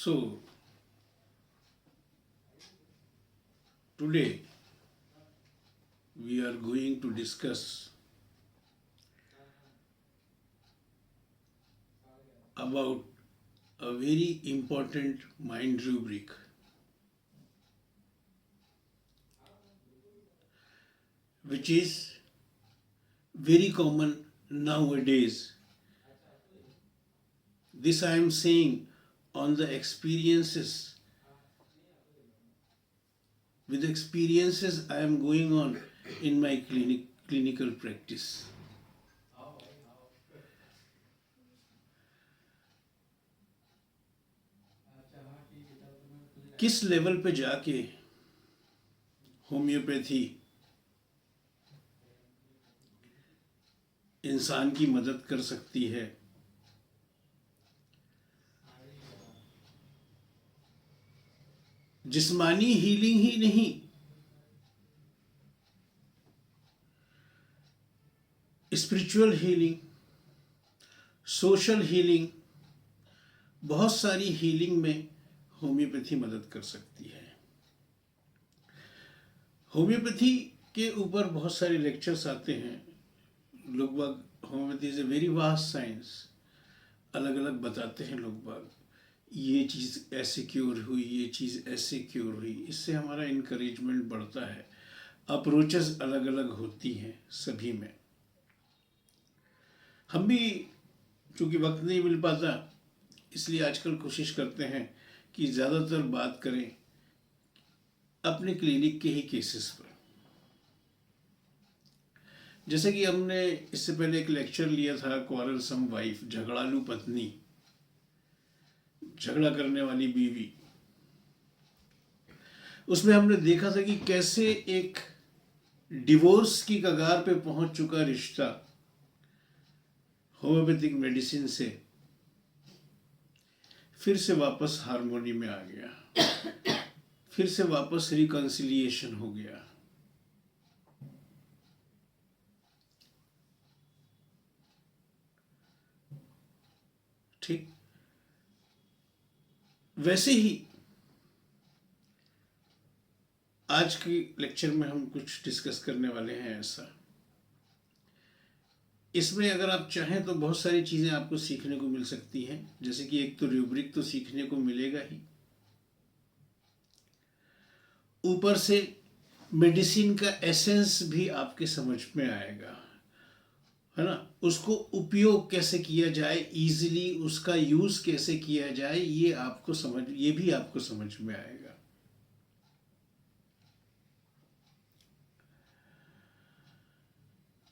So, today we are going to discuss about a very important mind rubric, which is very common nowadays. This I am saying on the experiences, with experiences I am going on in my clinical practice. किस level पे जाके homeopathy इंसान की मदद कर सकती है, जिस्मानी हीलिंग ही नहीं, स्पिरिचुअल हीलिंग, सोशल हीलिंग, बहुत सारी हीलिंग में होम्योपैथी मदद कर सकती है। होम्योपैथी के ऊपर बहुत सारे लेक्चर्स आते हैं। लोग बाग homoeopathy is a very vast science, अलग अलग बताते हैं लोग बाग, ये चीज़ ऐसे क्योर हुई, ये चीज़ ऐसे क्योर हुई। इससे हमारा इनकरेजमेंट बढ़ता है। अप्रोचेस अलग अलग होती हैं सभी में। हम भी चूँकि वक्त नहीं मिल पाता, इसलिए आजकल कोशिश करते हैं कि ज़्यादातर बात करें अपने क्लिनिक के ही केसेस पर। जैसे कि हमने इससे पहले एक लेक्चर लिया था, क्वारलसम वाइफ, झगड़ालू पत्नी, झगड़ा करने वाली बीवी। उसमें हमने देखा था कि कैसे एक डिवोर्स की कगार पे पहुंच चुका रिश्ता होम्योपैथिक मेडिसिन से फिर से वापस हार्मोनी में आ गया, फिर से वापस रिकंसिलिएशन हो गया। ठीक वैसे ही आज के लेक्चर में हम कुछ डिस्कस करने वाले हैं ऐसा। इसमें अगर आप चाहें तो बहुत सारी चीज़ें आपको सीखने को मिल सकती हैं। जैसे कि एक तो रूब्रिक तो सीखने को मिलेगा ही, ऊपर से मेडिसिन का एसेंस भी आपके समझ में आएगा, है ना। उसको उपयोग कैसे किया जाए, इजीली उसका यूज कैसे किया जाए, ये भी आपको समझ में आएगा।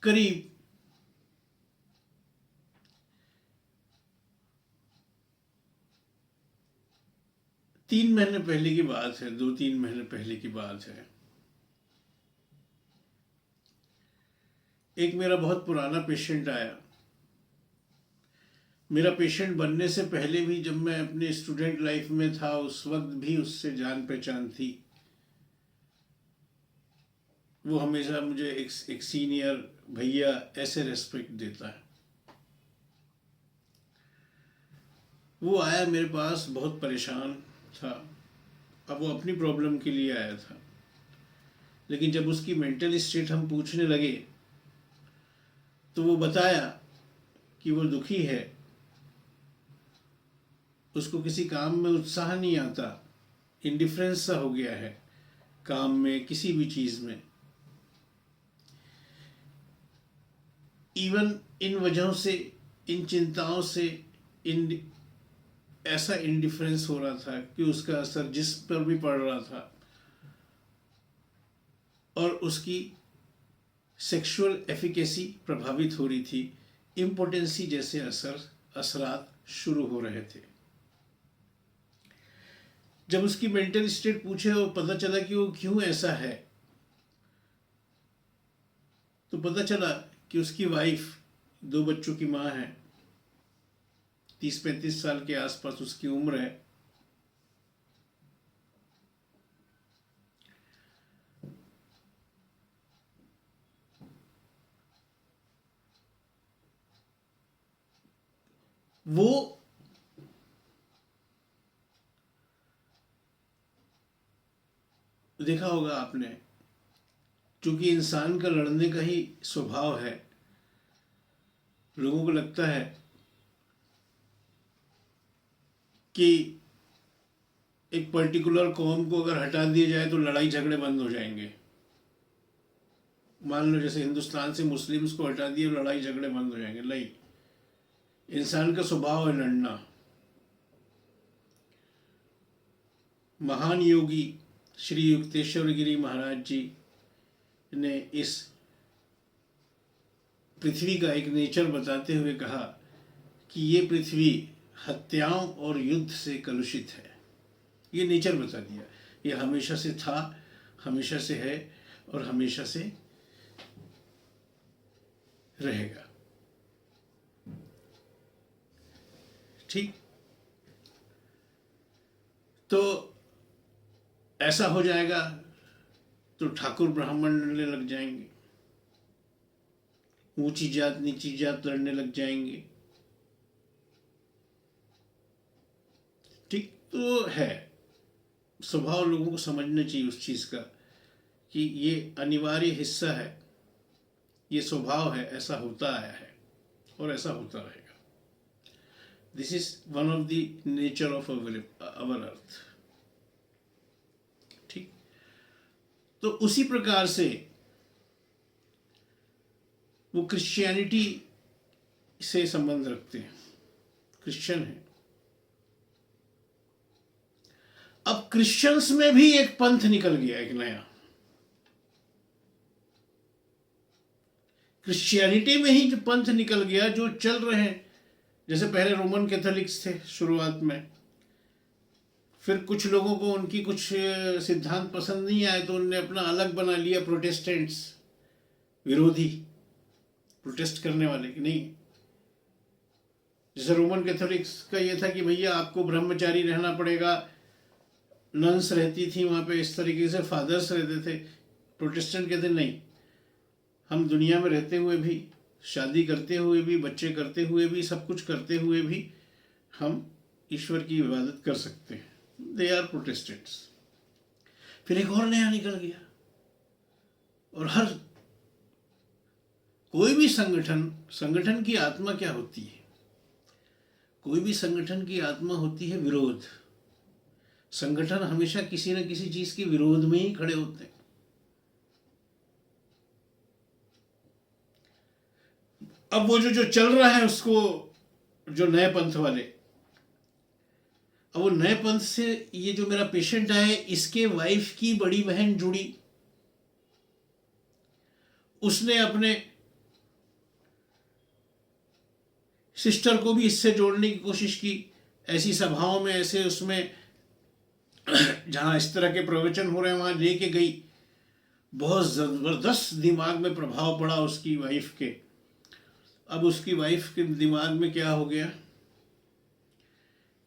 करीब 3 महीने पहले की बात है, 2-3 महीने पहले की बात है। एक मेरा बहुत पुराना पेशेंट आया। मेरा पेशेंट बनने से पहले भी, जब मैं अपने स्टूडेंट लाइफ में था, उस वक्त भी उससे जान पहचान थी। वो हमेशा मुझे एक सीनियर भैया ऐसे रेस्पेक्ट देता है। वो आया मेरे पास, बहुत परेशान था। अब वो अपनी प्रॉब्लम के लिए आया था, लेकिन जब उसकी मेंटल स्टेट हम पूछने लगे तो वो बताया कि वो दुखी है, उसको किसी काम में उत्साह नहीं आता, इंडिफरेंस सा हो गया है काम में, किसी भी चीज़ में। इवन इन वजहों से, इन चिंताओं से, इन ऐसा इंडिफरेंस हो रहा था कि उसका असर जिस पर भी पड़ रहा था, और उसकी सेक्सुअल एफिकेसी प्रभावित हो रही थी। इम्पोटेंसी जैसे असरात शुरू हो रहे थे। जब उसकी मेंटल स्टेट पूछे और पता चला कि वो क्यों ऐसा है, तो पता चला कि उसकी वाइफ 2 बच्चों की माँ है, 30-35 साल के आसपास उसकी उम्र है। वो देखा होगा आपने, क्योंकि इंसान का लड़ने का ही स्वभाव है, लोगों को लगता है कि एक पर्टिकुलर कौम को अगर हटा दिया जाए तो लड़ाई झगड़े बंद हो जाएंगे। मान लो जैसे हिंदुस्तान से मुस्लिम्स को हटा दिए, लड़ाई झगड़े बंद हो जाएंगे। नहीं, इंसान का स्वभाव है लड़ना। महान योगी श्री युक्तेश्वर गिरी महाराज जी ने इस पृथ्वी का एक नेचर बताते हुए कहा कि ये पृथ्वी हत्याओं और युद्ध से कलुषित है। ये नेचर बता दिया, ये हमेशा से था, हमेशा से है और हमेशा से रहेगा। ठीक, तो ऐसा हो जाएगा तो ठाकुर ब्राह्मण लड़ने लग जाएंगे, ऊंची जात नीची जात लड़ने लग जाएंगे। ठीक, तो है स्वभाव, लोगों को समझना चाहिए उस चीज का कि ये अनिवार्य हिस्सा है, ये स्वभाव है, ऐसा होता आया है और ऐसा होता रहेगा। This is one of the nature of our earth. ठीक, तो उसी प्रकार से वो क्रिश्चियनिटी से संबंध रखते हैं, क्रिश्चियन है। अब क्रिश्चियंस में भी एक पंथ निकल गया, एक नया। क्रिश्चियनिटी में ही जो पंथ निकल गया, जो चल रहे हैं, जैसे पहले रोमन कैथोलिक्स थे शुरुआत में, फिर कुछ लोगों को उनकी कुछ सिद्धांत पसंद नहीं आए तो उन्होंने अपना अलग बना लिया, प्रोटेस्टेंट्स, विरोधी, प्रोटेस्ट करने वाले कि नहीं। जैसे रोमन कैथोलिक्स का ये था कि भैया आपको ब्रह्मचारी रहना पड़ेगा, नन्स रहती थी वहाँ पे, इस तरीके से फादर्स रहते थे। प्रोटेस्टेंट कहते नहीं, हम दुनिया में रहते हुए भी, शादी करते हुए भी, बच्चे करते हुए भी, सब कुछ करते हुए भी हम ईश्वर की इबादत कर सकते हैं। They are Protestants. फिर एक और नया निकल गया, और हर कोई भी संगठन की आत्मा क्या होती है? कोई भी संगठन की आत्मा होती है विरोध। संगठन हमेशा किसी न किसी चीज के विरोध में ही खड़े होते हैं। अब वो जो चल रहा है उसको, जो नए पंथ वाले, अब वो नए पंथ से ये जो मेरा पेशेंट आए, इसके वाइफ की बड़ी बहन जुड़ी, उसने अपने सिस्टर को भी इससे जोड़ने की कोशिश की, ऐसी सभाओं में, ऐसे उसमें जहां इस तरह के प्रवचन हो रहे हैं वहां लेके गई। बहुत जबरदस्त दिमाग में प्रभाव पड़ा उसकी वाइफ के। अब उसकी वाइफ के दिमाग में क्या हो गया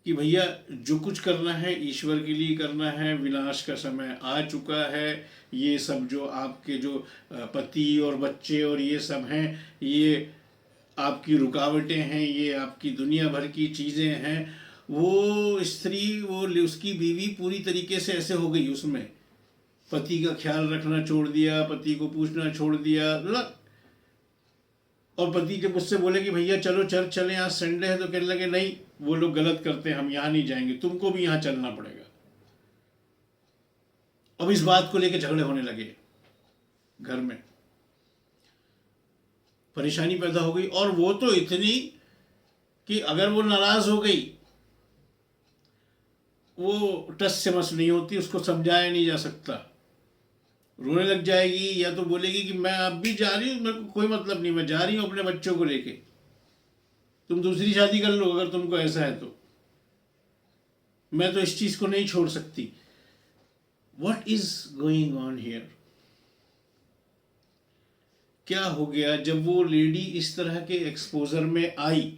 कि भैया जो कुछ करना है ईश्वर के लिए करना है, विनाश का समय आ चुका है, ये सब जो आपके जो पति और बच्चे और ये सब हैं, ये आपकी रुकावटें हैं, ये आपकी दुनिया भर की चीज़ें हैं। वो स्त्री, वो उसकी बीवी पूरी तरीके से ऐसे हो गई, उसमें पति का ख्याल रखना छोड़ दिया, पति को पूछना छोड़ दिया। और पति जब उससे बोले कि भैया चलो चर्च चलें, आज संडे है, तो कहने लगे नहीं, वो लोग गलत करते हैं, हम यहाँ नहीं जाएंगे, तुमको भी यहाँ चलना पड़ेगा। अब इस बात को लेकर झगड़े होने लगे, घर में परेशानी पैदा हो गई। और वो तो इतनी कि अगर वो नाराज हो गई, वो टस से मस नहीं होती, उसको समझाया नहीं जा सकता, रोने लग जाएगी, या तो बोलेगी कि मैं अब भी जा रही हूँ, मेरे को कोई मतलब नहीं, मैं जा रही हूँ अपने बच्चों को लेके, तुम दूसरी शादी कर लो अगर तुमको ऐसा है तो, मैं तो इस चीज को नहीं छोड़ सकती। What is going on here? क्या हो गया जब वो लेडी इस तरह के एक्सपोजर में आई?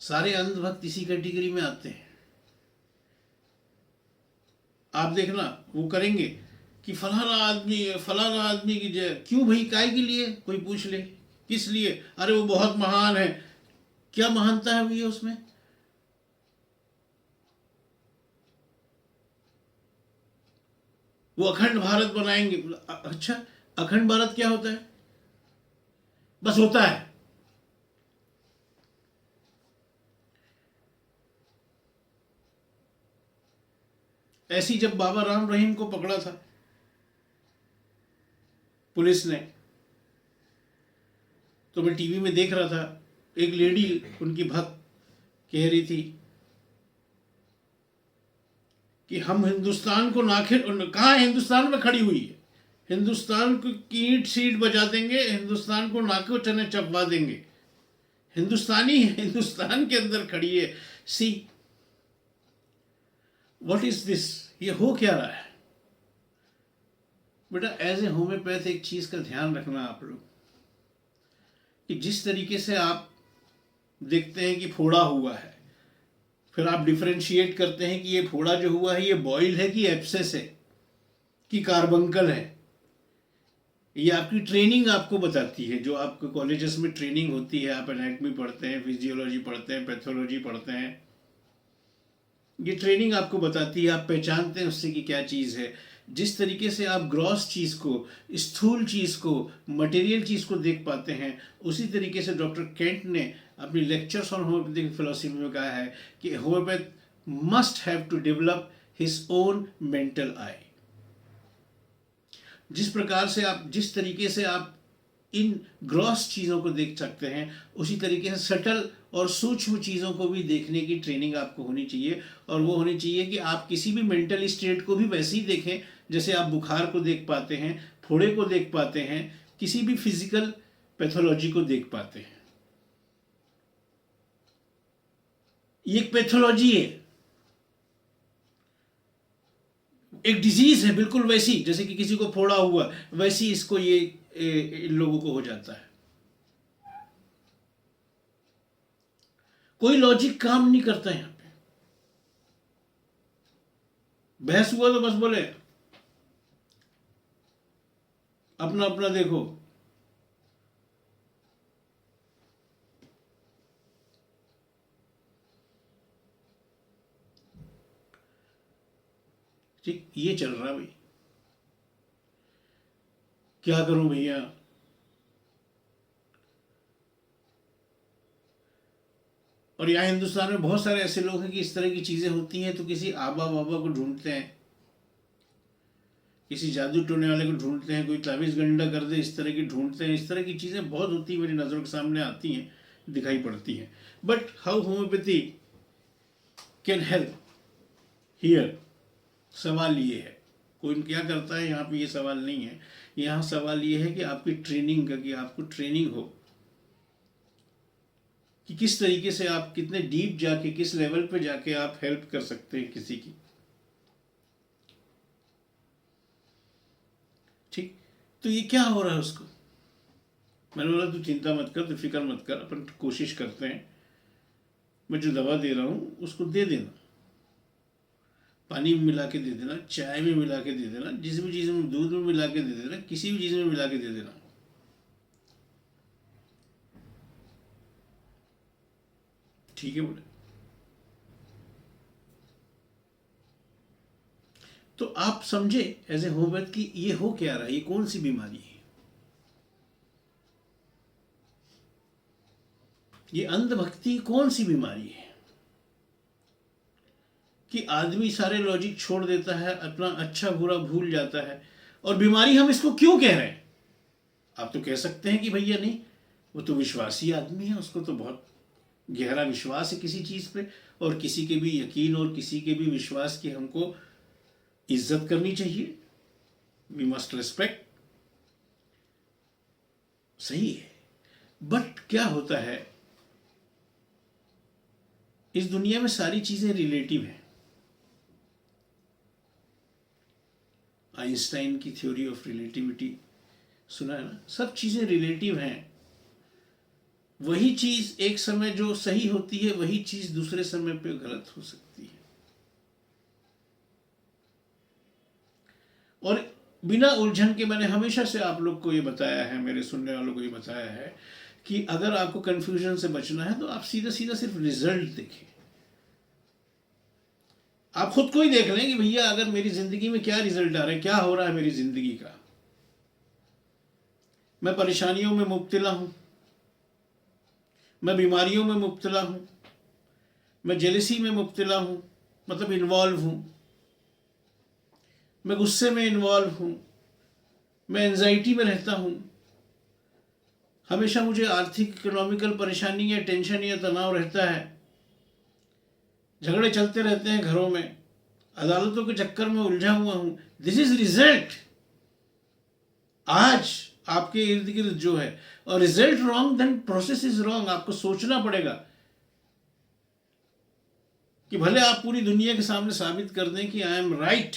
सारे अंधभक्त इसी कैटेगरी में आते हैं। आप देखना, वो करेंगे कि फलाना आदमी की जय। क्यों भाई, काय के लिए? कोई पूछ ले, किस लिए? अरे वो बहुत महान है। क्या महानता है भैया उसमें? वो अखंड भारत बनाएंगे। अच्छा, अखंड भारत क्या होता है? बस होता है। ऐसी जब बाबा राम रहीम को पकड़ा था पुलिस ने, तो मैं टीवी में देख रहा था, एक लेडी उनकी भक्त कह रही थी कि हम हिंदुस्तान को नाखिर, कहाँ हिंदुस्तान में खड़ी हुई है, हिंदुस्तान की ईंट सीट बजा देंगे, हिंदुस्तान को नाको चने चबवा देंगे, हिंदुस्तानी हिंदुस्तान के अंदर खड़ी है। सी व्हाट इज दिस, ये हो क्या रहा है? बेटा, एज ए होम्योपैथ एक चीज का ध्यान रखना आप लोग, कि जिस तरीके से आप देखते हैं कि फोड़ा हुआ है, फिर आप डिफरेंशिएट करते हैं कि ये फोड़ा जो हुआ है ये बॉइल है कि एब्सेस है कि कार्बंकल है। ये आपकी ट्रेनिंग आपको बताती है, जो आपको कॉलेजेस में ट्रेनिंग होती है, आप एनाटॉमी पढ़ते हैं, फिजियोलॉजी पढ़ते हैं, पैथोलॉजी पढ़ते हैं, ये ट्रेनिंग आपको बताती है, आप पहचानते हैं उससे कि क्या चीज़ है। जिस तरीके से आप ग्रॉस चीज़ को, स्थूल चीज़ को, मटेरियल चीज़ को देख पाते हैं, उसी तरीके से डॉक्टर केंट ने अपनी लेक्चर्स ऑन होम्योपैथिक फिलोसफी में कहा है कि homeopath must have to develop his own mental eye. जिस प्रकार से आप, जिस तरीके से आप इन ग्रॉस चीज़ों को देख सकते हैं, उसी तरीके से सटल और सूक्ष्म चीज़ों को भी देखने की ट्रेनिंग आपको होनी चाहिए। और वो होनी चाहिए कि आप किसी भी मेंटल स्टेट को भी वैसे ही देखें जैसे आप बुखार को देख पाते हैं, फोड़े को देख पाते हैं, किसी भी फिजिकल पैथोलॉजी को देख पाते हैं। ये एक पैथोलॉजी है, एक डिजीज है, बिल्कुल वैसी जैसे कि किसी को फोड़ा हुआ, वैसी इसको ये इन लोगों को हो जाता है। कोई लॉजिक काम नहीं करता यहां पे। बहस हुआ तो बस बोले अपना अपना देखो। ठीक, ये चल रहा भाई, क्या करूं भैया। और यहाँ हिंदुस्तान में बहुत सारे ऐसे लोग हैं कि इस तरह की चीजें होती हैं तो किसी आबा बाबा को ढूंढते हैं, किसी जादू टोने वाले को ढूंढते हैं, कोई ताबीज गंडा कर दे इस तरह की ढूंढते हैं। इस तरह की चीजें बहुत होती है, मेरी नजरों के सामने आती हैं, दिखाई पड़ती हैं। But how homeopathy can help here, सवाल ये है। कोई क्या करता है यहाँ पे, ये सवाल नहीं है। यहाँ सवाल ये है कि आपकी ट्रेनिंग का, कि आपको ट्रेनिंग हो कि किस तरीके से आप कितने डीप जाके, किस लेवल पे जाके आप हेल्प कर सकते हैं किसी की। ठीक, तो ये क्या हो रहा है उसको, मैंने बोला तू चिंता मत कर, तू फिक्र मत कर, अपन कोशिश करते हैं, मैं जो दवा दे रहा हूँ उसको दे देना, पानी में मिला के दे देना, चाय में मिला के दे देना, जिस भी चीज़ में, दूध में मिला के दे देना, किसी भी चीज़ में मिला के दे देना। ठीक है बोले। तो आप समझे एज ए होम्योपैथ कि ये हो क्या रहा है, ये कौन सी बीमारी है। ये अंधभक्ति कौन सी बीमारी है कि आदमी सारे लॉजिक छोड़ देता है, अपना अच्छा बुरा भूल जाता है। और बीमारी हम इसको क्यों कह रहे हैं? आप तो कह सकते हैं कि भैया नहीं, वो तो विश्वासी आदमी है, उसको तो बहुत गहरा विश्वास है किसी चीज पे, और किसी के भी यकीन और किसी के भी विश्वास की हमको इज्जत करनी चाहिए, वी मस्ट रिस्पेक्ट। सही है, बट क्या होता है, इस दुनिया में सारी चीजें रिलेटिव हैं। आइंस्टाइन की थ्योरी ऑफ रिलेटिविटी सुना है ना, सब चीजें रिलेटिव हैं। वही चीज एक समय जो सही होती है, वही चीज दूसरे समय पे गलत हो सकती है। और बिना उलझन के मैंने हमेशा से आप लोग को ये बताया है, मेरे सुनने वालों को ये बताया है कि अगर आपको कंफ्यूजन से बचना है तो आप सीधा सीधा सिर्फ रिजल्ट देखें। आप खुद को ही देख लें कि भैया अगर मेरी जिंदगी में क्या रिजल्ट आ रहा है, क्या हो रहा है मेरी जिंदगी का। मैं परेशानियों में मुब्तला हूं, मैं बीमारियों में मुब्तला हूं, मैं जेलसी में मुब्तला हूं, मतलब इन्वॉल्व हूं, मैं गुस्से में इन्वॉल्व हूं, मैं एंजाइटी में रहता हूं, हमेशा मुझे आर्थिक इकोनॉमिकल परेशानी या टेंशन या तनाव रहता है, झगड़े चलते रहते हैं घरों में, अदालतों के चक्कर में उलझा हुआ हूं। दिस इज रिजल्ट आज आपके इर्द गिर्द जो है। और result wrong then process is wrong. आपको सोचना पड़ेगा कि भले आप पूरी दुनिया के सामने साबित कर दें कि आई एम राइट,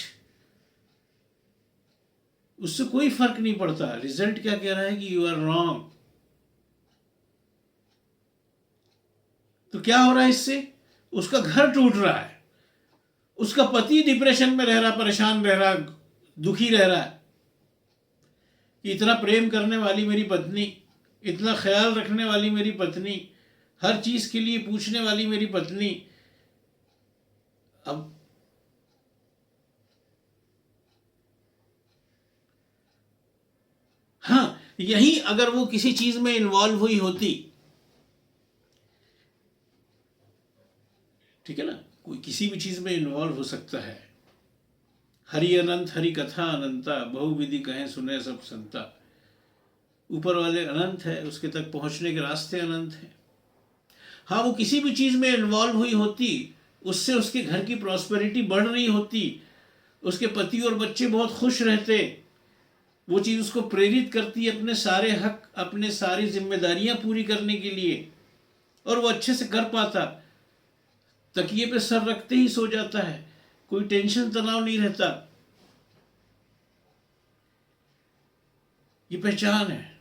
उससे कोई फर्क नहीं पड़ता। रिजल्ट क्या कह रहा है कि यू आर रॉन्ग। तो क्या हो रहा है इससे? उसका घर टूट रहा है, उसका पति डिप्रेशन में रह रहा, परेशान रह रहा, दुखी रह रहा है कि इतना प्रेम करने वाली मेरी पत्नी, इतना ख्याल रखने वाली मेरी पत्नी, हर चीज के लिए पूछने वाली मेरी पत्नी, अब हाँ, यही अगर वो किसी चीज में इन्वॉल्व हुई होती, ठीक है ना, कोई किसी भी चीज में इन्वॉल्व हो सकता है। हरि अनंत हरि कथा अनंता, बहुविधि कहें सुने सब संता। ऊपर वाले अनंत है, उसके तक पहुंचने के रास्ते अनंत हैं। हाँ, वो किसी भी चीज में इन्वॉल्व हुई होती, उससे उसके घर की प्रॉस्पेरिटी बढ़ रही होती, उसके पति और बच्चे बहुत खुश रहते, वो चीज उसको प्रेरित करती अपने सारे हक, अपने सारी जिम्मेदारियां पूरी करने के लिए, और वो अच्छे से कर पाता। तकिए पे सर रखते ही सो जाता है, कोई टेंशन तनाव नहीं रहता। ये पहचान है।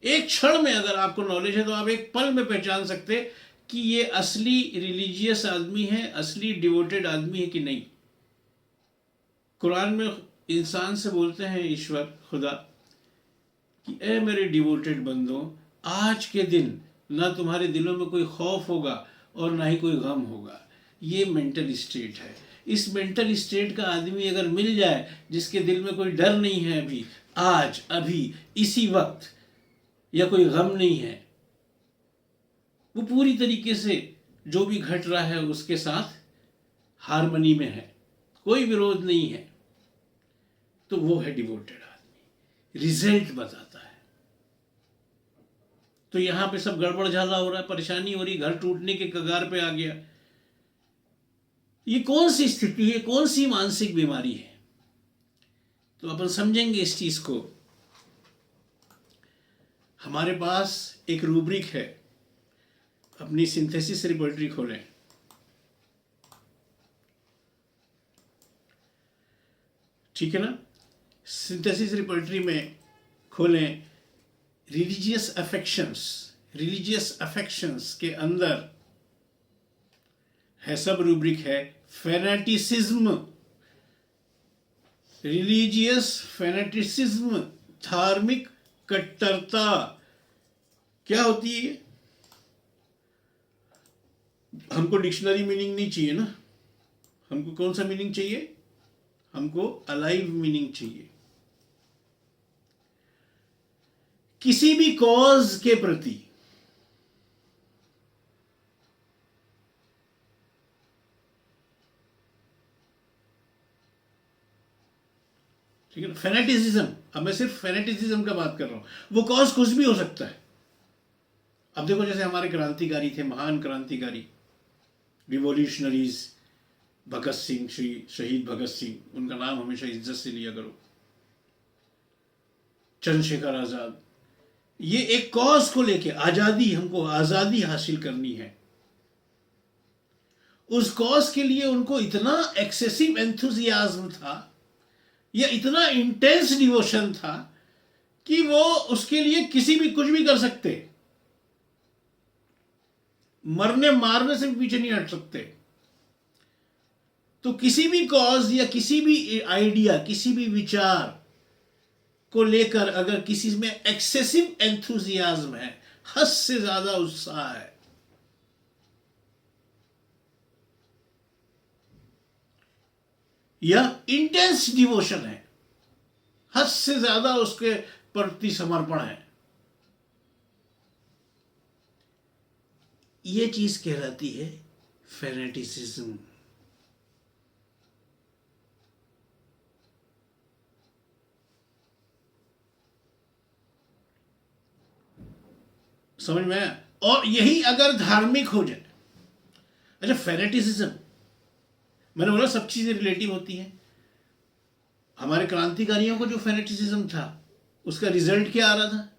एक क्षण में अगर आपको नॉलेज है तो आप एक पल में पहचान सकते कि ये असली रिलीजियस आदमी है, असली डिवोटेड आदमी है कि नहीं। कुरान में इंसान से बोलते हैं ईश्वर खुदा कि ए मेरे डिवोटेड बंदों, आज के दिन ना तुम्हारे दिलों में कोई खौफ होगा और ना ही कोई गम होगा। ये मेंटल स्टेट है। इस मेंटल स्टेट का आदमी अगर मिल जाए जिसके दिल में कोई डर नहीं है अभी, आज अभी इसी वक्त, या कोई गम नहीं है, वो पूरी तरीके से जो भी घट रहा है उसके साथ हार्मनी में है, कोई विरोध नहीं है, तो वो है डिवोटेड आदमी। रिजल्ट बताता है। तो यहां पे सब गड़बड़ झाला हो रहा है, परेशानी हो रही, घर टूटने के कगार पे आ गया। ये कौन सी स्थिति है, कौन सी मानसिक बीमारी है? तो अपन समझेंगे इस चीज को। हमारे पास एक रूब्रिक है, अपनी सिंथेसिस रिपोजिटरी खोलें। ठीक है ना, सिंथेसिस रिपोजिटरी में खोलें, रिलीजियस अफेक्शंस। रिलीजियस अफेक्शंस के अंदर है, सब रूब्रिक है, फैनेटिसिज्म। रिलीजियस फैनेटिसिज्म, धार्मिक कट्टरता। क्या होती है? हमको डिक्शनरी मीनिंग नहीं चाहिए ना, हमको कौन सा मीनिंग चाहिए? हमको अलाइव मीनिंग चाहिए। किसी भी कॉज के प्रति ठीक है ना, फेनेटिसिज्म। अब मैं सिर्फ फेनेटिसिज्म का बात कर रहा हूं, वो कॉज कुछ भी हो सकता है। अब देखो, जैसे हमारे क्रांतिकारी थे, महान क्रांतिकारी, रिवॉल्यूशनरीज, भगत सिंह, श्री शहीद भगत सिंह, उनका नाम हमेशा इज्जत से लिया करो, चंद्रशेखर आजाद। ये एक कॉज को लेके, आजादी, हमको आजादी हासिल करनी है, उस कॉज के लिए उनको इतना एक्सेसिव एंथुजियाज्म था या इतना इंटेंस डिवोशन था कि वो उसके लिए किसी भी कुछ भी कर सकते, मरने मारने से भी पीछे नहीं हट सकते। तो किसी भी कॉज या किसी भी आइडिया, किसी भी विचार को लेकर अगर किसी में एक्सेसिव एंथुजियाज्म है, हद से ज्यादा उत्साह है, यह इंटेंस डिवोशन है, हद से ज्यादा उसके प्रति समर्पण है। ये चीज कहलाती है फेनेटिसिज्म। समझ में आया? और यही अगर धार्मिक हो जाए। अच्छा, फेनेटिसिज्म, मैंने बोला सब चीजें रिलेटिव होती हैं। हमारे क्रांतिकारियों को जो फेनेटिसिज्म था, उसका रिजल्ट क्या आ रहा था?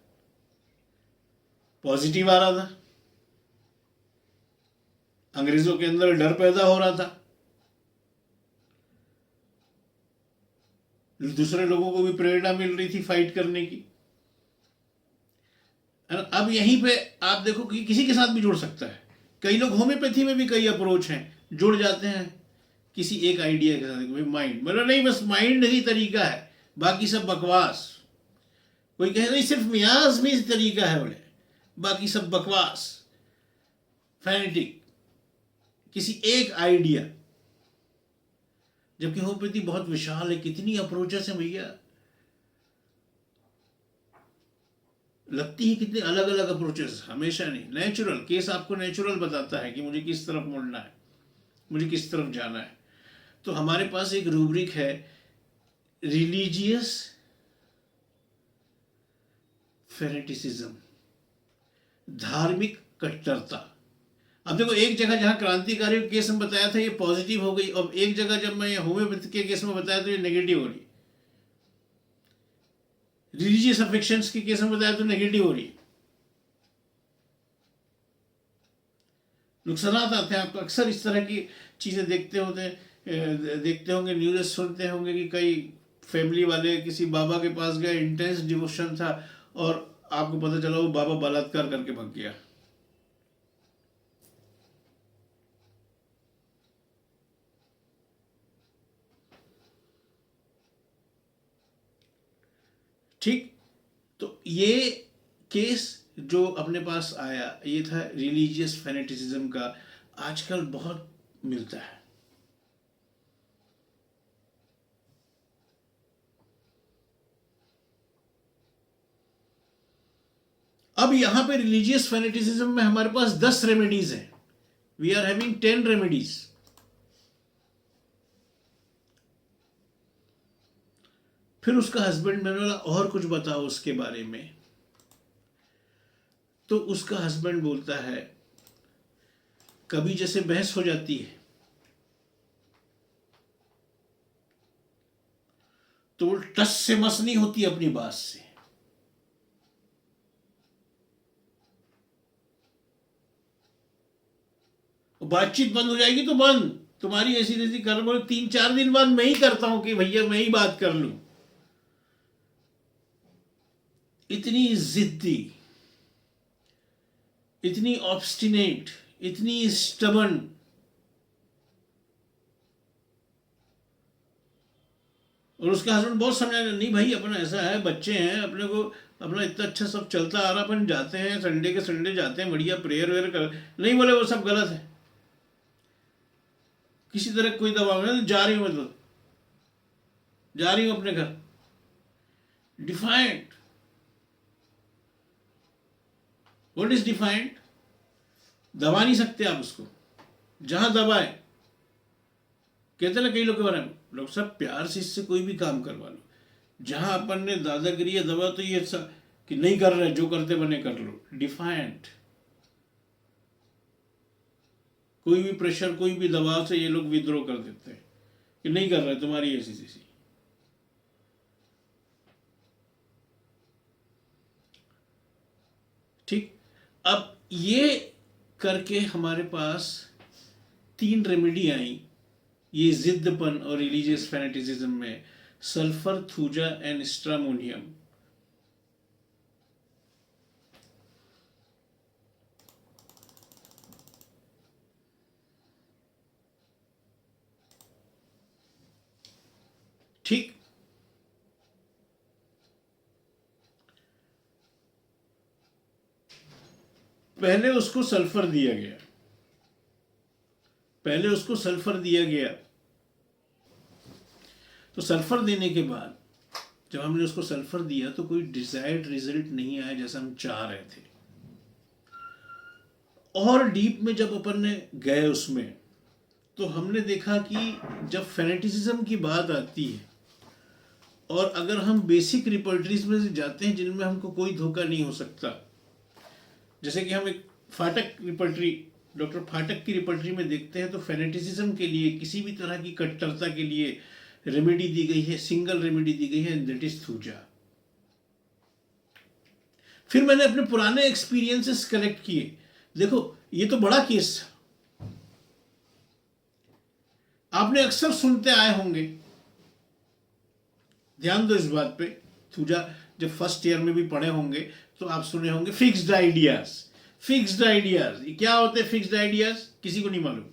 पॉजिटिव आ रहा था। अंग्रेजों के अंदर डर पैदा हो रहा था, दूसरे लोगों को भी प्रेरणा मिल रही थी फाइट करने की। अब यहीं पे आप देखो कि किसी के साथ भी जुड़ सकता है। कई लोग होम्योपैथी में भी कई अप्रोच हैं, जुड़ जाते हैं किसी एक आइडिया के साथ। माइंड मतलब नहीं, बस माइंड ही तरीका है, बाकी सब बकवास। कोई कहे नहीं सिर्फ मियाज में इस तरीका है, बोले बाकी सब बकवास, फैनेटिक, किसी एक आइडिया। जबकि होम्योपैथी बहुत विशाल है, कितनी अप्रोचेस है भैया, लगती है कितने अलग अलग अप्रोचेस। हमेशा नहीं, नेचुरल केस आपको नेचुरल बताता है कि मुझे किस तरफ मुड़ना है, मुझे किस तरफ जाना है। तो हमारे पास एक रूब्रिक है, रिलीजियस फेनेटिसिज्म, धार्मिक कट्टरता। अब देखो, एक जगह जहां क्रांतिकारी केस में बताया था ये पॉजिटिव हो गई, और एक जगह जब मैं होम्योपैथी के केस में बताया तो ये नेगेटिव हो रही। रिलीजियस अफेक्शंस के केस में बताया तो नेगेटिव हो रही। नुकसान आते हैं। आप अक्सर इस तरह की चीजें देखते होंगे, न्यूज़ सुनते होंगे कि कई फैमिली वाले किसी बाबा के पास गए, इंटेंस डिवोशन था, और आपको पता चला वो बाबा बलात्कार करके भाग गया। ठीक, तो ये केस जो अपने पास आया, ये था रिलीजियस फेनेटिसिज्म का। आजकल बहुत मिलता है। अब यहां पे रिलीजियस फेनेटिसिज्म में हमारे पास 10 रेमेडीज हैं। We are having 10 remedies. फिर उसका हस्बैंड, मैंने बोला और कुछ बताओ उसके बारे में। तो उसका हस्बैंड बोलता है, कभी जैसे बहस हो जाती है तो वो टस से मस नहीं होती अपनी बात से। बातचीत बंद हो जाएगी तो बंद, तुम्हारी ऐसी तैसी कर, बोले 3-4 दिन बाद मैं ही करता हूं कि भैया मैं ही बात कर लूं। इतनी जिद्दी, इतनी ऑब्स्टिनेट, इतनी स्टबन। और उसका हस्बैंड बहुत समझा, नहीं भाई अपना ऐसा है, बच्चे हैं अपने को, अपना इतना अच्छा सब चलता आ रहा, अपन जाते हैं संडे के संडे जाते हैं, बढ़िया प्रेयर वेयर कर। नहीं, बोले वो सब गलत है, किसी तरह कोई दबाव नहीं, जा रही हूं, मतलब जा रही हूं अपने घर। Defined, what is defined? दबा नहीं सकते आप उसको। जहां दबाए, कहते ना कई लोग के बारे में, लोग सब प्यार से इससे कोई भी काम करवा लो। जहां अपन ने दादागिरी या दबा, तो ये सब कि नहीं कर रहे, जो करते बने कर लो। डिफाइंड, कोई भी प्रेशर, कोई भी दबाव से ये लोग विद्रोह कर देते हैं कि नहीं कर रहे, तुम्हारी ऐसी तैसी। ठीक, अब ये करके हमारे पास 3 रेमेडी आई ये जिद्दपन और रिलीजियस फैनेटिसिज्म में, सल्फर, थूजा एंड स्ट्रामोनियम। ठीक, पहले उसको सल्फर दिया गया, पहले उसको सल्फर दिया गया। तो सल्फर देने के बाद जब हमने उसको सल्फर दिया तो कोई डिजायर्ड रिजल्ट नहीं आया जैसा हम चाह रहे थे। और डीप में जब अपन ने गए उसमें, तो हमने देखा कि जब फेनेटिसिज्म की बात आती है और अगर हम बेसिक रिपर्टरीज में से जाते हैं जिनमें हमको कोई धोखा नहीं हो सकता, जैसे कि हम एक फाटक रिपर्टरी, डॉक्टर फाटक की रिपर्टरी में देखते हैं, तो फेनेटिसिज्म के लिए, किसी भी तरह की कट्टरता के लिए रेमेडी दी गई है, सिंगल रेमेडी दी गई है, दैट इज थूजा। फिर मैंने अपने पुराने एक्सपीरियंसेस कलेक्ट किए। देखो ये तो बड़ा केस था, आपने अक्सर सुनते आए होंगे, ध्यान दो इस बात पे, थूजा जब फर्स्ट ईयर में भी पढ़े होंगे तो आप सुने होंगे फिक्स्ड आइडियाज। फिक्स्ड आइडियाज क्या होते हैं? फिक्स्ड आइडियाज किसी को नहीं मालूम।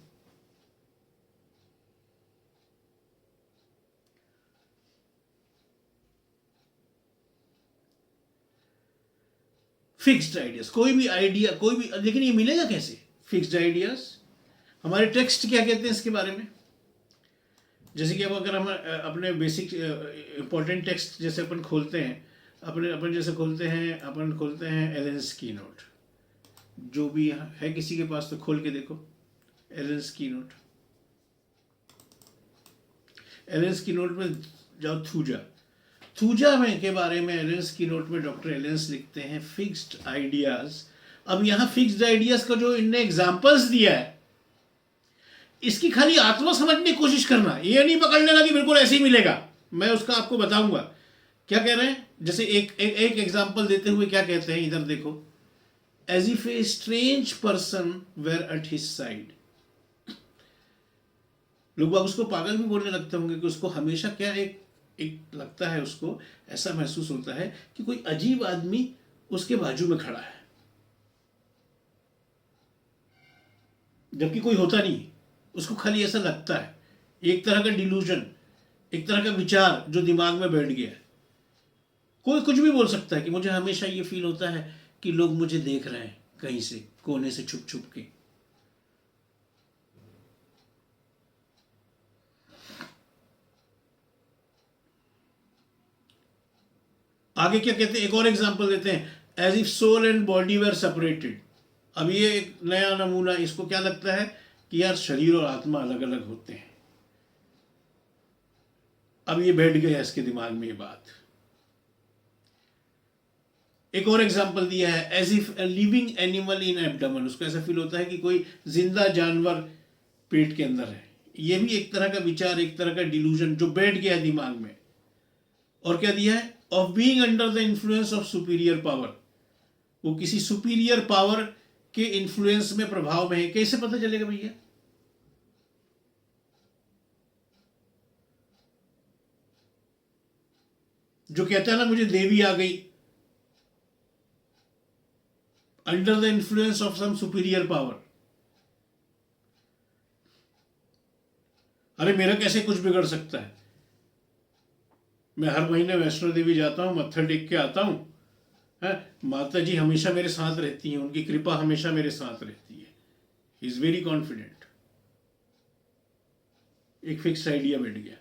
फिक्स्ड आइडियाज, कोई भी आइडिया, कोई भी, लेकिन ये मिलेगा कैसे फिक्स्ड आइडियाज? हमारे टेक्स्ट क्या कहते हैं इसके बारे में? जैसे कि अब अगर हम अपने बेसिक इंपॉर्टेंट टेक्स्ट जैसे अपन खोलते हैं, अपन जैसे अपन खोलते हैं एलेन्स की नोट, जो भी है किसी के पास तो खोल के देखो एलेन्स की नोट। एलेन्स की नोट में जाओ, थूजा में के बारे में एलेन्स की नोट में डॉक्टर एलेन्स लिखते हैं फिक्स्ड आइडियाज। अब यहां फिक्स्ड आइडियाज का जो इनने एग्जांपल्स दिया है, इसकी खाली आत्मा समझने की कोशिश करना, ये नहीं पकड़ लेना कि बिल्कुल ऐसे ही मिलेगा। मैं उसका आपको बताऊंगा क्या कह रहे हैं। जैसे एक एग्जांपल देते हुए क्या कहते हैं, इधर देखो, as if a strange person were at his side. लोग उसको पागल भी बोलने लगते होंगे कि उसको हमेशा क्या एक लगता है, उसको ऐसा महसूस होता है कि कोई अजीब आदमी उसके बाजू में खड़ा है, जबकि कोई होता नहीं, उसको खाली ऐसा लगता है। एक तरह का डिलूजन, एक तरह का विचार जो दिमाग में बैठ गया है। कोई कुछ भी बोल सकता है कि मुझे हमेशा ये फील होता है कि लोग मुझे देख रहे हैं कहीं से, कोने से छुप छुप के। आगे क्या कहते हैं, एक और एग्जांपल देते हैं, as if soul and body were separated. अब ये एक नया नमूना, इसको क्या लगता है कि यार शरीर और आत्मा अलग अलग होते हैं। अब ये बैठ गया इसके दिमाग में ये बात। एक और एग्जांपल दिया है, as if a living animal in abdomen. उसको ऐसा फील होता है कि कोई जिंदा जानवर पेट के अंदर है। ये भी एक तरह का विचार, एक तरह का डिलूजन जो बैठ गया दिमाग में। और क्या दिया है, of being under the influence of superior power. वो किसी सुपीरियर पावर के इन्फ्लुएंस में, प्रभाव में है। कैसे पता चलेगा भैया? जो कहता है ना मुझे देवी आ गई, under the influence of some superior power. अरे मेरा कैसे कुछ बिगड़ सकता है? मैं हर महीने वैष्णो देवी जाता हूं, मत्था टेक के आता हूं, माता जी हमेशा मेरे साथ रहती हैं, उनकी कृपा हमेशा मेरे साथ रहती है। He is very confident. एक फिक्स्ड आइडिया बैठ गया।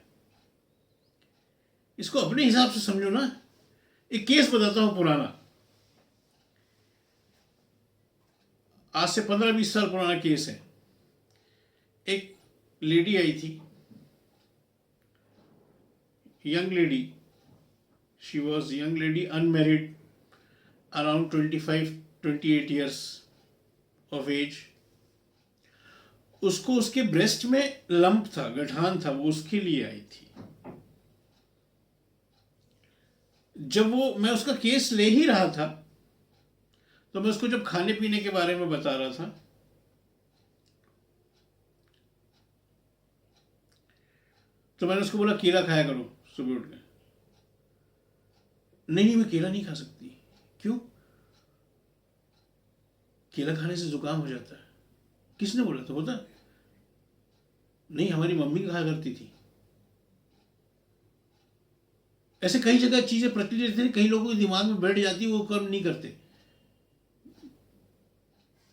इसको अपने हिसाब से समझो ना। एक केस बताता हूं पुराना, आज से 15-20 साल पुराना केस है। एक लेडी आई थी, young lady, she was young lady, unmarried, around 25-28 years of age. उसको उसके ब्रेस्ट में लंप था, गठान था, वो उसके लिए आई थी। जब मैं उसका केस ले ही रहा था, तो मैं उसको जब खाने पीने के बारे में बता रहा था, तो मैंने उसको बोला केला खाया करो सुबह उठ के। नहीं मैं केला नहीं खा सकती। क्यों? केला खाने से जुकाम हो जाता है। किसने बोला? तो होता नहीं, हमारी मम्मी कहा करती थी। ऐसे कई जगह चीजें प्रचलित रहती, कई लोगों के दिमाग में बैठ जाती, वो कर्म नहीं करते।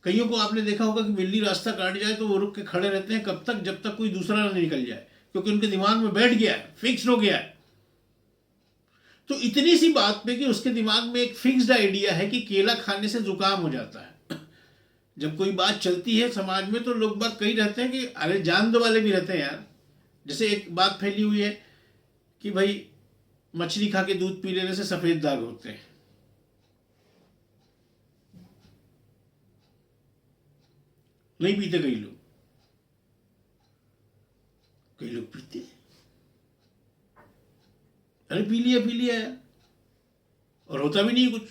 कईयों को आपने देखा होगा कि बिल्ली रास्ता काट जाए तो वो रुक के खड़े रहते हैं, कब तक? जब तक कोई दूसरा ना निकल जाए, क्योंकि उनके दिमाग में बैठ गया है, फिक्स्ड हो गया है। तो इतनी सी बात पे कि उसके दिमाग में एक फिक्स्ड आइडिया है कि केला खाने से जुकाम हो जाता है। जब कोई बात चलती है समाज में तो लोग बात कही रहते हैं कि अरे जान दो वाले भी रहते हैं यार। जैसे एक बात फैली हुई है कि भाई मछली खा के दूध पी लेने से सफेद दाग होते हैं। नहीं पीते कई लोग, कई लोग पीते हैं। अरे पी लिया यार, और होता भी नहीं कुछ।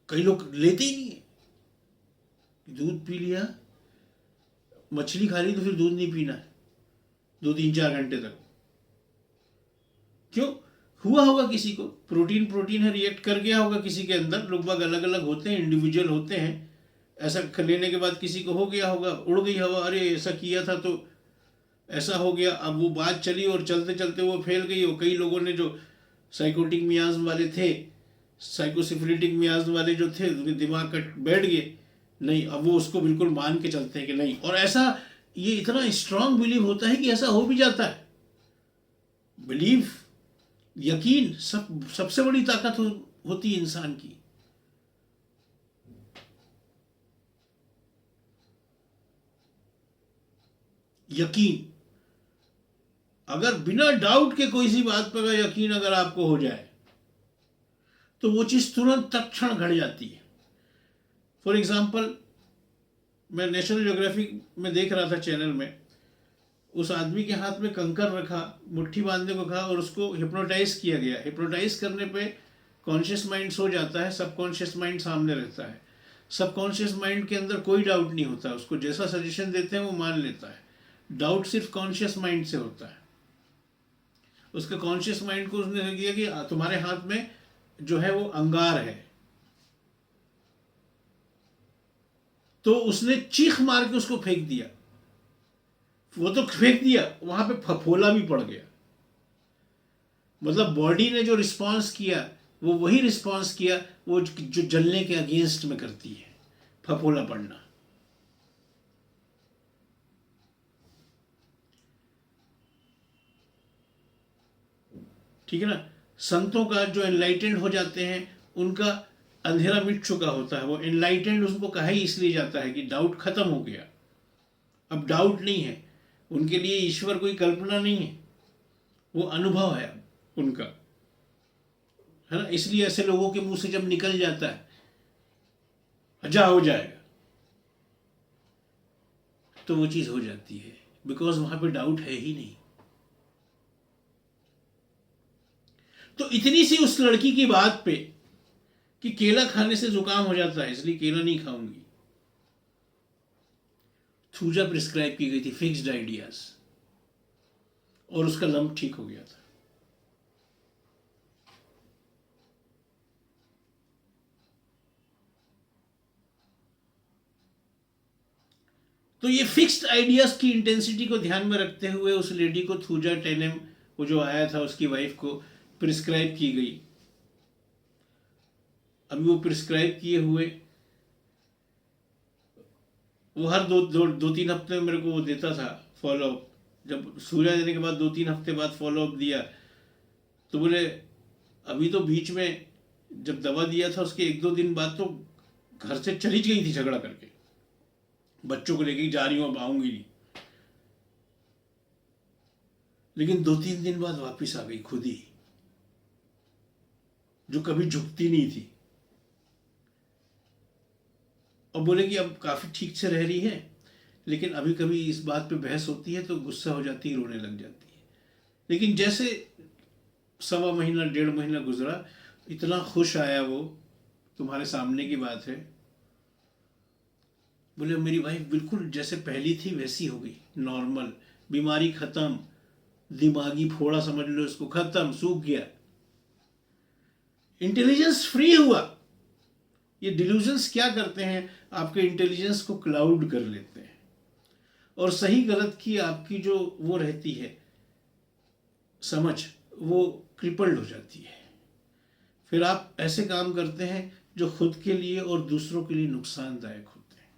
कई लोग लेते ही नहीं है। दूध पी लिया, मछली खा ली तो फिर दूध नहीं पीना है 2-3-4 घंटे तक। क्यों? हुआ होगा किसी को, प्रोटीन है, रिएक्ट कर गया होगा किसी के अंदर। लोग बाग अलग अलग होते हैं, इंडिविजुअल होते हैं। ऐसा लेने के बाद किसी को हो गया होगा, उड़ गई हवा, अरे ऐसा किया था तो ऐसा हो गया। अब वो बात चली और चलते चलते वो फैल गई। और कई लोगों ने जो साइकोटिक मियाज्म वाले थे, साइकोसिफिलिटिक मियाज्म वाले जो थे, उनके दिमाग का बैठ गए। नहीं, अब वो उसको बिल्कुल मान के चलते हैं कि नहीं। और ऐसा, ये इतना स्ट्रांग बिलीव होता है कि ऐसा हो भी जाता है। बिलीव, यकीन सबसे बड़ी ताकत होती है इंसान की। यकीन, अगर बिना डाउट के कोई सी बात पर यकीन अगर आपको हो जाए तो वो चीज तुरंत तत्क्षण घट जाती है। फॉर एग्जाम्पल, मैं नेशनल ज्योग्राफिक में देख रहा था चैनल में, उस आदमी के हाथ में कंकर रखा, मुट्ठी बांधने को कहा और उसको हिप्नोटाइज किया गया। हिप्नोटाइज करने पे कॉन्शियस माइंड सो जाता है, सबकॉन्शियस माइंड सामने रहता है। सबकॉन्शियस माइंड के अंदर कोई डाउट नहीं होता, उसको जैसा सजेशन देते हैं वो मान लेता है। डाउट सिर्फ कॉन्शियस माइंड से होता है। उसके कॉन्शियस माइंड को उसने किया कि तुम्हारे हाथ में जो है वो अंगार है, तो उसने चीख मार के उसको फेंक दिया। वो तो फेंक दिया, वहां पे फफोला भी पड़ गया। मतलब बॉडी ने जो रिस्पांस किया वो वही रिस्पांस किया वो जो जलने के अगेंस्ट में करती है, फफोला पड़ना। ठीक है ना। संतों का जो एनलाइटेंड हो जाते हैं, उनका अंधेरा मिट चुका होता है। वो एनलाइटेंड उनको कहा ही इसलिए जाता है कि डाउट खत्म हो गया, अब डाउट नहीं है। उनके लिए ईश्वर कोई कल्पना नहीं है, वो अनुभव है उनका, है ना। इसलिए ऐसे लोगों के मुंह से जब निकल जाता है जा हो जाएगा, तो वो चीज हो जाती है, बिकॉज वहां पे डाउट है ही नहीं। तो इतनी सी उस लड़की की बात पे कि केला खाने से जुकाम हो जाता है इसलिए केला नहीं खाऊंगी, थूजा प्रिस्क्राइब की गई थी, फिक्स्ड आइडियाज, और उसका लम्प ठीक हो गया था। तो ये फिक्स्ड आइडियाज की इंटेंसिटी को ध्यान में रखते हुए उस लेडी को थूजा 10M, वो जो आया था उसकी वाइफ को प्रिस्क्राइब की गई। अभी वो प्रिस्क्राइब किए हुए वो हर 2-3 हफ्ते में मेरे को वो देता था फॉलोअप। जब सूर्य देने के बाद 2-3 हफ्ते बाद फॉलोअप दिया तो बोले अभी तो बीच में जब दवा दिया था उसके 1-2 दिन बाद तो घर से चली गई थी झगड़ा करके, बच्चों को लेके जा रही हूँ, अब आऊंगी नहीं। लेकिन 2-3 दिन बाद वापस आ गई खुद ही, जो कभी झुकती नहीं थी। और बोले कि अब काफी ठीक से रह रही है, लेकिन अभी कभी इस बात पे बहस होती है तो गुस्सा हो जाती है, रोने लग जाती है। लेकिन जैसे 1.25-1.5 महीना गुजरा, इतना खुश आया वो, तुम्हारे सामने की बात है। बोले मेरी वाइफ बिल्कुल जैसे पहली थी वैसी हो गई, नॉर्मल, बीमारी खत्म, दिमागी फोड़ा समझ लो इसको, खत्म, सूख गया, इंटेलिजेंस फ्री हुआ। ये डिल्यूजन्स क्या करते हैं, आपके इंटेलिजेंस को क्लाउड कर लेते हैं, और सही गलत की आपकी जो वो रहती है समझ, वो क्रिपल्ड हो जाती है। फिर आप ऐसे काम करते हैं जो खुद के लिए और दूसरों के लिए नुकसानदायक होते हैं।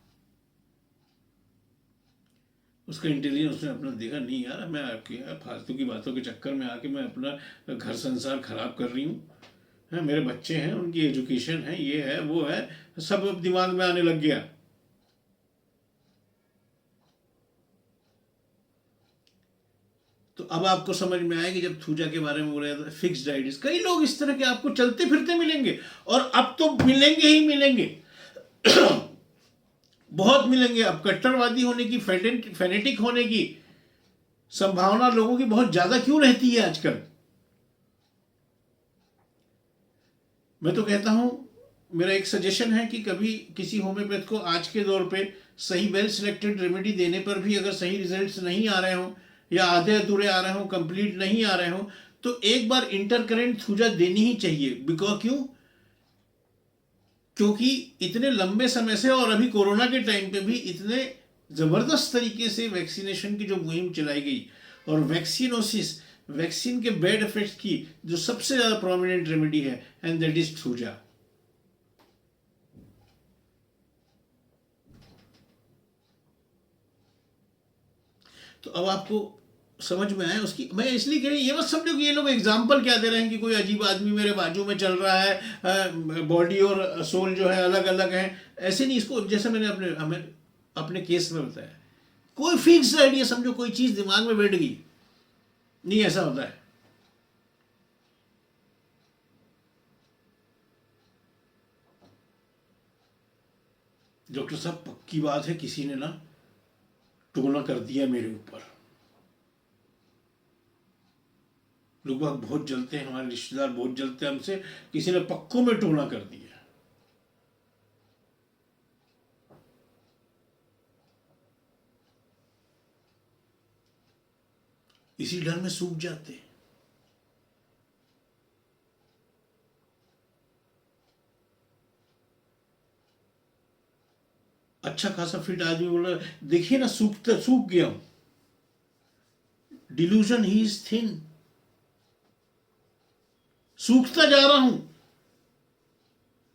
उसका इंटेलिजेंस उसने अपना देखा, नहीं यार मैं आपकी यार फालतू की बातों के चक्कर में आके मैं अपना घर संसार खराब कर रही हूँ, है मेरे बच्चे हैं, उनकी एजुकेशन है, ये है वो है, सब अब दिमाग में आने लग गया। तो अब आपको समझ में आएगी जब थूजा के बारे में बोल रहे थे फिक्स्ड आइडियाज, कई लोग इस तरह के आपको चलते फिरते मिलेंगे, और अब तो मिलेंगे ही मिलेंगे। बहुत मिलेंगे। अब कट्टरवादी होने की, फेनेटिक होने की संभावना लोगों की बहुत ज्यादा क्यों रहती है आजकल? मैं तो कहता हूं, मेरा एक सजेशन है कि कभी किसी होम्योपैथ को आज के दौर पे सही वेल सिलेक्टेड रेमेडी देने पर भी अगर सही रिजल्ट्स नहीं आ रहे हों, या आधे अधूरे आ रहे हों, कंप्लीट नहीं आ रहे हों, तो एक बार इंटरकरेंट थूजा देनी ही चाहिए। बिकॉज क्योंकि इतने लंबे समय से, और अभी कोरोना के टाइम पे भी इतने जबरदस्त तरीके से वैक्सीनेशन की जो मुहिम चलाई गई, और वैक्सीनोसिस, वैक्सीन के बैड इफेक्ट्स की जो सबसे ज्यादा प्रोमिनेंट रेमेडी है, एंड दैट इज थूजा। तो अब आपको समझ में आया उसकी, मैं इसलिए कह रही, ये मत समझो कि ये लोग एग्जाम्पल क्या दे रहे हैं कि कोई अजीब आदमी मेरे बाजू में चल रहा है, बॉडी और सोल जो है अलग अलग है, ऐसे नहीं। इसको जैसे मैंने अपने केस में बताया, कोई फिक्स आइडिया समझो, कोई चीज दिमाग में बैठ गई, नहीं ऐसा होता है। डॉक्टर साहब पक्की बात है, किसी ने ना टोना कर दिया मेरे ऊपर, लोग बहुत जलते हैं, हमारे रिश्तेदार बहुत जलते हैं हमसे, किसी ने पक्कों में टोना कर दिया। इसी डर में सूख जाते हैं। अच्छा खासा फिट आदमी बोल रहा है, देखिए ना सूख गया हूं, डिल्यूजन, ही इज थिन, सूखता जा रहा हूं,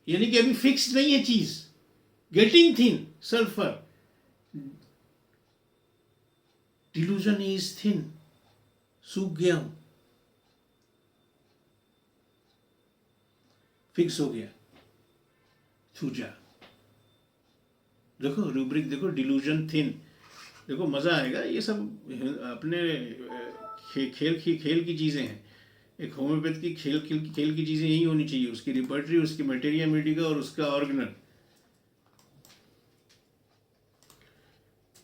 यानी कि अभी फिक्स नहीं है चीज, getting thin, sulphur, delusion is thin, सूख गया हूं, फिक्स हो गया, थूजा। देखो रूब्रिक, देखो डिल्यूजन थिन, देखो मजा आएगा। ये सब अपने खेल की चीजें हैं। एक होम्योपैथ की खेल की चीजें यही होनी चाहिए, उसकी रिपर्टरी, उसकी मटेरिया मेडिका और उसका ऑर्गेनल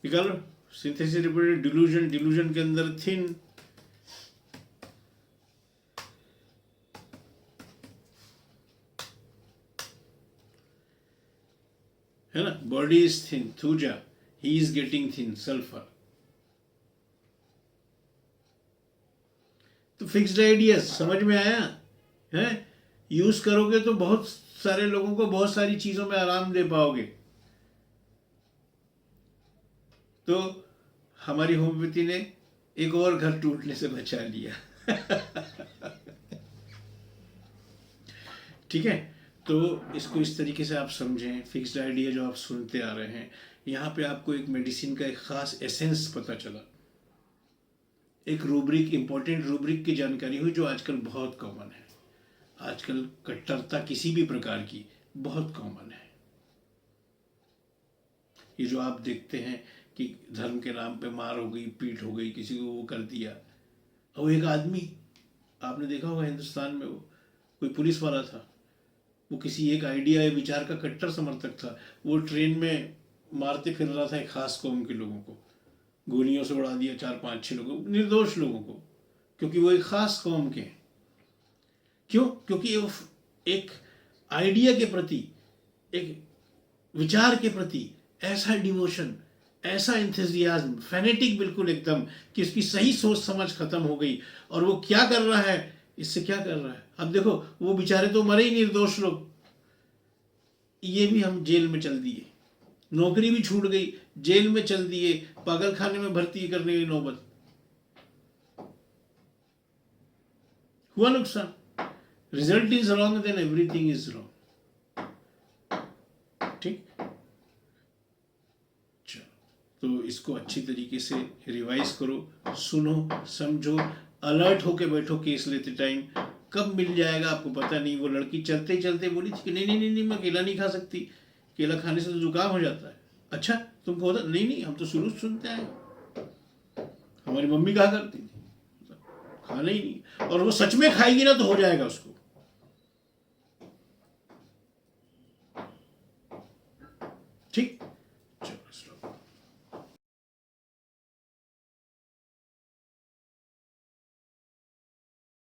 निकालो। सिंथेसिस रिपोर्टेड डिल्यूजन, डिल्यूजन के अंदर थिन, है ना, body is thin, thuja, he is getting thin, sulphur. तो फिक्स्ड आइडियाज समझ में आया है, यूज करोगे तो बहुत सारे लोगों को बहुत सारी चीजों में आराम दे पाओगे। तो हमारी होम्योपैथी ने एक और घर टूटने से बचा लिया। ठीक है, तो इसको इस तरीके से आप समझें। फिक्स्ड आइडिया जो आप सुनते आ रहे हैं, यहाँ पे आपको एक मेडिसिन का एक खास एसेंस पता चला, एक रूब्रिक, इंपॉर्टेंट रूब्रिक की जानकारी हुई, जो आजकल बहुत कॉमन है। आजकल कट्टरता किसी भी प्रकार की बहुत कॉमन है। ये जो आप देखते हैं कि धर्म के नाम पे मार हो गई, पीट हो गई, किसी को वो कर दिया। और एक आदमी, आपने देखा होगा हिंदुस्तान में, वो कोई पुलिस वाला था, वो किसी एक आइडिया या विचार का कट्टर समर्थक था, वो ट्रेन में मारते फिर रहा था एक खास कौम के लोगों को, गोलियों से उड़ा दिया 4 5 6 लोगों, निर्दोष लोगों को, क्योंकि वो एक खास कौम के हैं। क्यों? क्योंकि वो एक आइडिया के प्रति, एक विचार के प्रति ऐसा डिवोशन, ऐसा इंथुजियाज्म, फैनेटिक बिल्कुल एकदम, कि उसकी सही सोच समझ खत्म हो गई। और वो क्या कर रहा है, इससे क्या कर रहा है। अब देखो, वो बेचारे तो मरे ही निर्दोष लोग, ये भी हम जेल में चल दिए, नौकरी भी छूट गई, जेल में चल दिए, पागल खाने में भर्ती करने की नौबत, हुआ नुकसान। Result is wrong, then everything is wrong. ठीक, चलो, तो इसको अच्छी तरीके से रिवाइज करो, सुनो, समझो, अलर्ट होके बैठो केस लेते टाइम। कब मिल जाएगा आपको पता नहीं। वो लड़की चलते चलते बोली थी कि नहीं नहीं नहीं नहीं, मैं केला नहीं खा सकती, केला खाने से तो जुकाम हो जाता है। अच्छा, तुमको होता? नहीं नहीं, हम तो शुरू से सुनते आए, हमारी मम्मी कहा करती थी, खाना ही नहीं। और वो सच में खाएगी ना तो हो जाएगा उसको।